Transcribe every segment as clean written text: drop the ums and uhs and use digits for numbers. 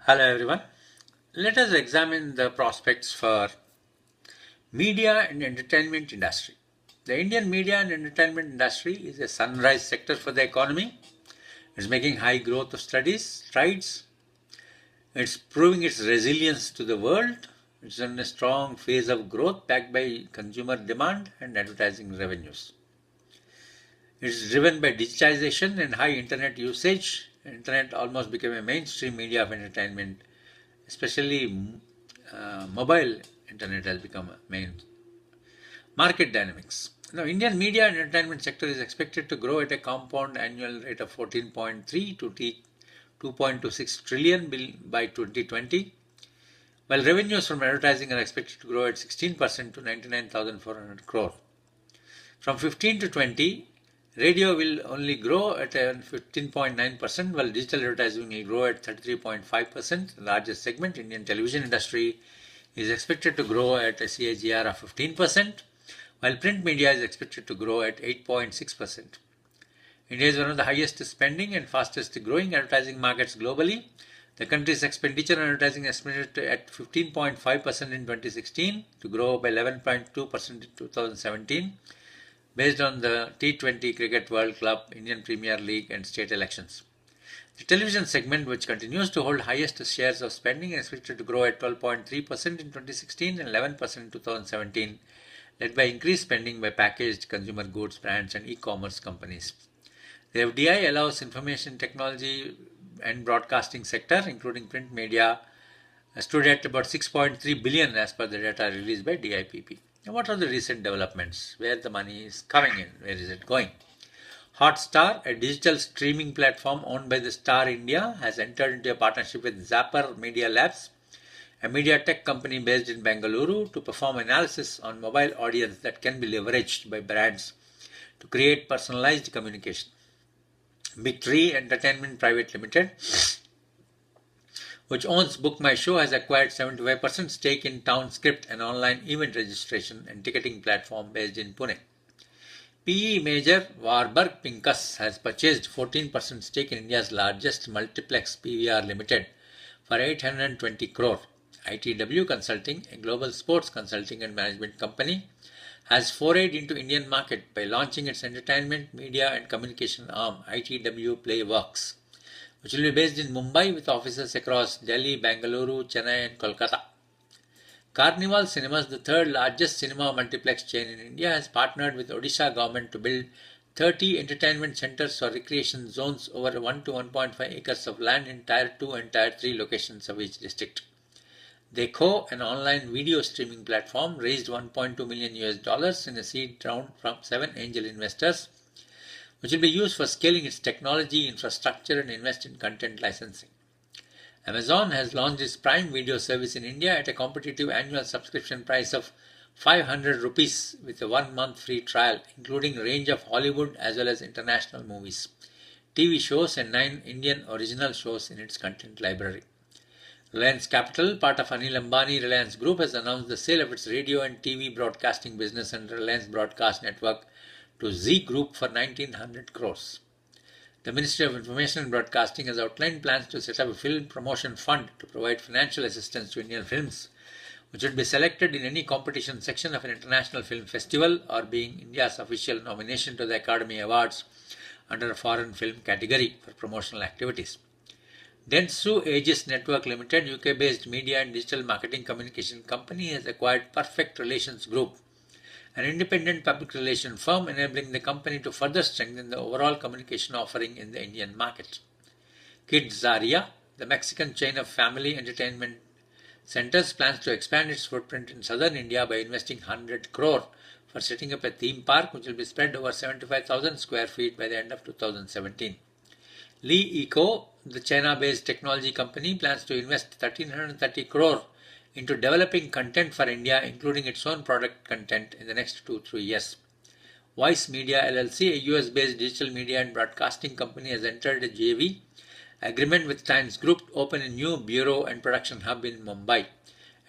Hello everyone. Let us examine the prospects for media and entertainment industry. The Indian media and entertainment industry is a sunrise sector for the economy. It's making high growth of strides. It's proving its resilience to the world. It's in a strong phase of growth backed by consumer demand and advertising revenues. It's driven by digitization and high internet usage. Internet almost became a mainstream media of entertainment, especially mobile internet has become a main market dynamics. Now, Indian media and entertainment sector is expected to grow at a compound annual rate of 14.3 to 2.26 trillion by 2020, while revenues from advertising are expected to grow at 16% to 99,400 crore. From 15 to 20, radio will only grow at a 15.9%, while digital advertising will grow at 33.5%. The largest segment, Indian television industry, is expected to grow at a CAGR of 15%, while print media is expected to grow at 8.6%. India is one of the highest spending and fastest growing advertising markets globally. The country's expenditure on advertising is estimated at 15.5% in 2016 to grow by 11.2% in 2017, based on the T20 Cricket World Cup, Indian Premier League and state elections. The television segment, which continues to hold highest shares of spending, is expected to grow at 12.3% in 2016 and 11% in 2017, led by increased spending by packaged consumer goods brands and e-commerce companies. The FDI allows information technology and broadcasting sector, including print media, stood at about 6.3 billion as per the data released by DIPP. Now, what are the recent developments? Where the money is coming in? Where is it going? Hotstar, a digital streaming platform owned by the Star India, has entered into a partnership with Zapper Media Labs, a media tech company based in Bengaluru, to perform analysis on mobile audience that can be leveraged by brands to create personalized communication. Big Tree Entertainment Private Limited, which owns Book My Show, has acquired 75% stake in TownScript, an online event registration and ticketing platform based in Pune. PE major Warburg Pincus has purchased 14% stake in India's largest multiplex PVR Limited for 820 crore. ITW Consulting, a global sports consulting and management company, has forayed into Indian market by launching its entertainment, media and communication arm, ITW Playworks, which will be based in Mumbai with offices across Delhi, Bengaluru, Chennai and Kolkata. Carnival Cinemas, the third largest cinema multiplex chain in India, has partnered with Odisha government to build 30 entertainment centers or recreation zones over 1 to 1.5 acres of land in Tier 2 and Tier 3 locations of each district. Dekho, an online video streaming platform, raised $1.2 million in a seed round from 7 angel investors, which will be used for scaling its technology, infrastructure and invest in content licensing. Amazon has launched its Prime Video service in India at a competitive annual subscription price of 500 rupees with a 1-month free trial, including a range of Hollywood as well as international movies, TV shows and 9 Indian original shows in its content library. Reliance Capital, part of Anil Ambani Reliance Group, has announced the sale of its radio and TV broadcasting business and Reliance Broadcast Network to Z Group for 1900 crores. The Ministry of Information and Broadcasting has outlined plans to set up a film promotion fund to provide financial assistance to Indian films, which would be selected in any competition section of an international film festival or being India's official nomination to the Academy Awards under a foreign film category for promotional activities. Dentsu Aegis Network Limited, UK-based media and digital marketing communication company, has acquired Perfect Relations Group, an independent public relations firm, enabling the company to further strengthen the overall communication offering in the Indian market. Kidzania, the Mexican chain of family entertainment centers, plans to expand its footprint in southern India by investing 100 crore for setting up a theme park which will be spread over 75,000 square feet by the end of 2017. Lee Eco, the China-based technology company, plans to invest 1,330 crore into developing content for India, including its own product content, in the next 2-3 years. Voice Media LLC, a US-based digital media and broadcasting company, has entered a JV agreement with Times Group to open a new bureau and production hub in Mumbai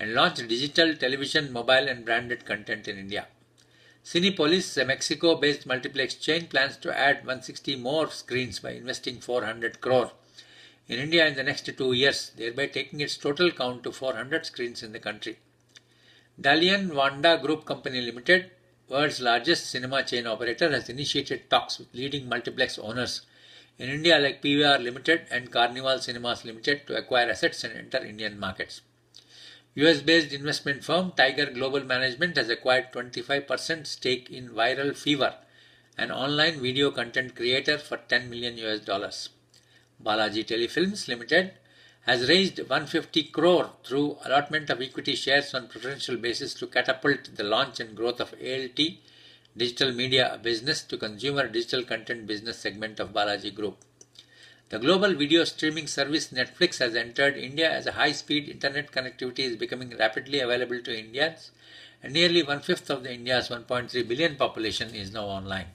and launch digital, television, mobile and branded content in India. Cinepolis, a Mexico-based multiplex chain, plans to add 160 more screens by investing 400 crore in India in the next 2 years, thereby taking its total count to 400 screens in the country. Dalian Vanda Group Company Limited, world's largest cinema chain operator, has initiated talks with leading multiplex owners in India like PVR Limited and Carnival Cinemas Limited to acquire assets and enter Indian markets. US-based investment firm Tiger Global Management has acquired 25% stake in Viral Fever, an online video content creator, for $10 million. Balaji Telefilms Limited has raised 150 crore through allotment of equity shares on preferential basis to catapult the launch and growth of ALT digital media business to consumer digital content business segment of Balaji Group. The global video streaming service Netflix has entered India as a high-speed internet connectivity is becoming rapidly available to Indians, and nearly one-fifth of the India's 1.3 billion population is now online.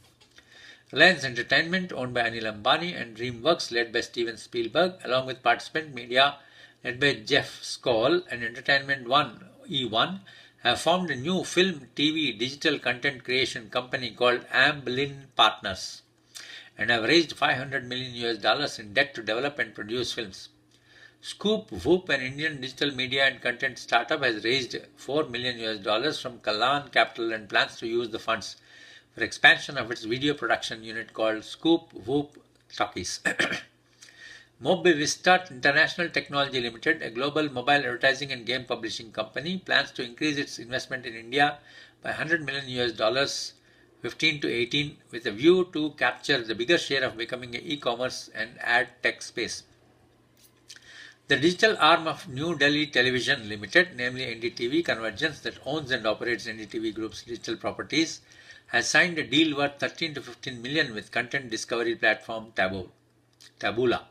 Reliance Entertainment, owned by Anil Ambani, and DreamWorks, led by Steven Spielberg, along with Participant Media, led by Jeff Skoll, and Entertainment One E1, have formed a new film, TV, digital content creation company called Amblin Partners, and have raised $500 million in debt to develop and produce films. Scoop Whoop, an Indian digital media and content startup, has raised $4 million from Kallan Capital and plans to use the funds for expansion of its video production unit called Scoop Whoop Talkies. Mobivista International Technology Limited, a global mobile advertising and game publishing company, plans to increase its investment in India by $100 million 15 to 18 with a view to capture the bigger share of becoming an e-commerce and ad tech space. The digital arm of New Delhi Television Limited, namely NDTV Convergence, that owns and operates NDTV Group's digital properties, has signed a deal worth 13 to 15 million with content discovery platform Taboola.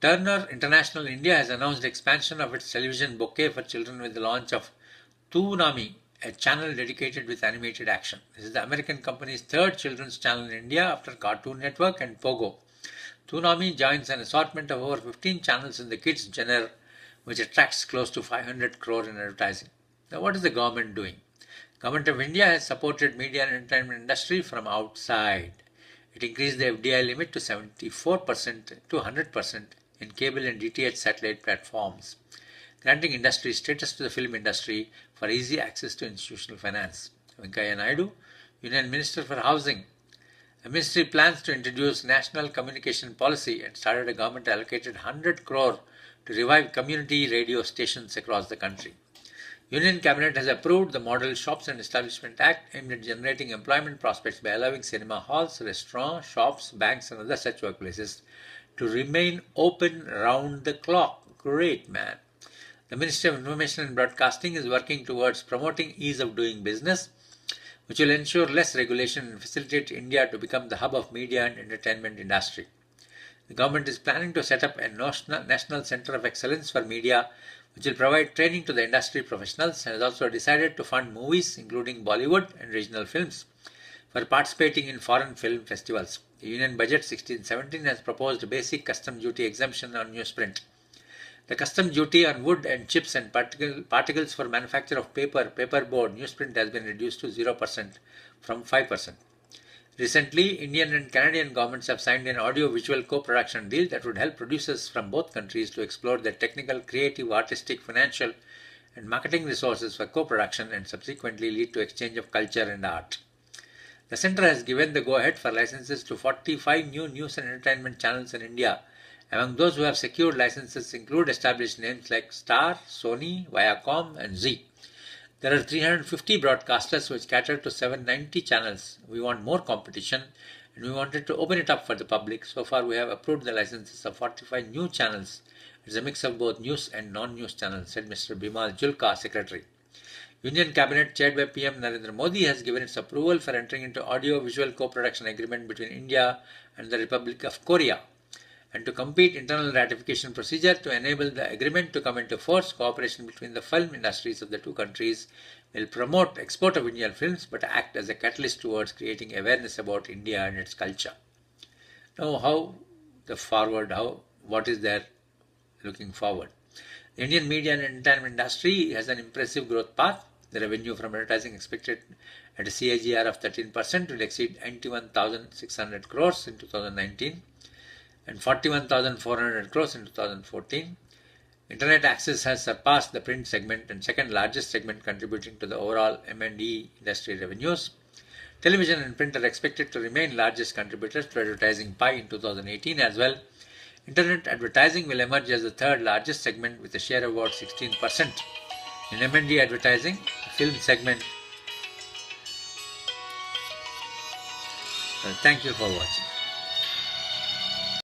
Turner International India has announced expansion of its television bouquet for children with the launch of Toonami, a channel dedicated with animated action. This is the American company's third children's channel in India after Cartoon Network and Pogo. Toonami joins an assortment of over 15 channels in the kids genre, which attracts close to 500 crore in advertising. Now, what is the government doing? Government of India has supported media and entertainment industry from outside. It increased the FDI limit to 74% to 100% in cable and DTH satellite platforms, granting industry status to the film industry for easy access to institutional finance. Venkaiah Naidu, Union Minister for Housing. The ministry plans to introduce national communication policy and started a government allocated 100 crore to revive community radio stations across the country. Union Cabinet has approved the Model Shops and Establishment Act aimed at generating employment prospects by allowing cinema halls, restaurants, shops, banks and other such workplaces to remain open round the clock. Great, man. The Ministry of Information and Broadcasting is working towards promoting ease of doing business, which will ensure less regulation and facilitate India to become the hub of media and entertainment industry. The government is planning to set up a National Centre of Excellence for Media, which will provide training to the industry professionals, and has also decided to fund movies, including Bollywood and regional films, for participating in foreign film festivals. The Union Budget 16-17 has proposed basic custom duty exemption on newsprint. The custom duty on wood and chips and particles for manufacture of paper, paperboard, newsprint has been reduced to 0% from 5%. Recently, Indian and Canadian governments have signed an audio-visual co-production deal that would help producers from both countries to explore their technical, creative, artistic, financial and marketing resources for co-production and subsequently lead to exchange of culture and art. The centre has given the go-ahead for licenses to 45 new news and entertainment channels in India. Among those who have secured licenses include established names like Star, Sony, Viacom and Zee. There are 350 broadcasters which cater to 790 channels. We want more competition and we wanted to open it up for the public. So far we have approved the licenses of 45 new channels. It's a mix of both news and non-news channels, said Mr. Bimal Julka, Secretary. Union Cabinet chaired by PM Narendra Modi has given its approval for entering into audio-visual co-production agreement between India and the Republic of Korea. And to complete internal ratification procedure to enable the agreement to come into force, cooperation between the film industries of the two countries will promote export of Indian films but act as a catalyst towards creating awareness about India and its culture. Now, what is there looking forward? The Indian media and entertainment industry has an impressive growth path. The revenue from advertising expected at a CAGR of 13% will exceed 91,600 crores in 2019. and 41,400 crores in 2014. Internet access has surpassed the print segment and second largest segment, contributing to the overall M&E industry revenues. Television and print are expected to remain largest contributors to advertising pie in 2018 as well. Internet advertising will emerge as the third largest segment with a share of about 16%. In M&E advertising, the film segment. Thank you for watching.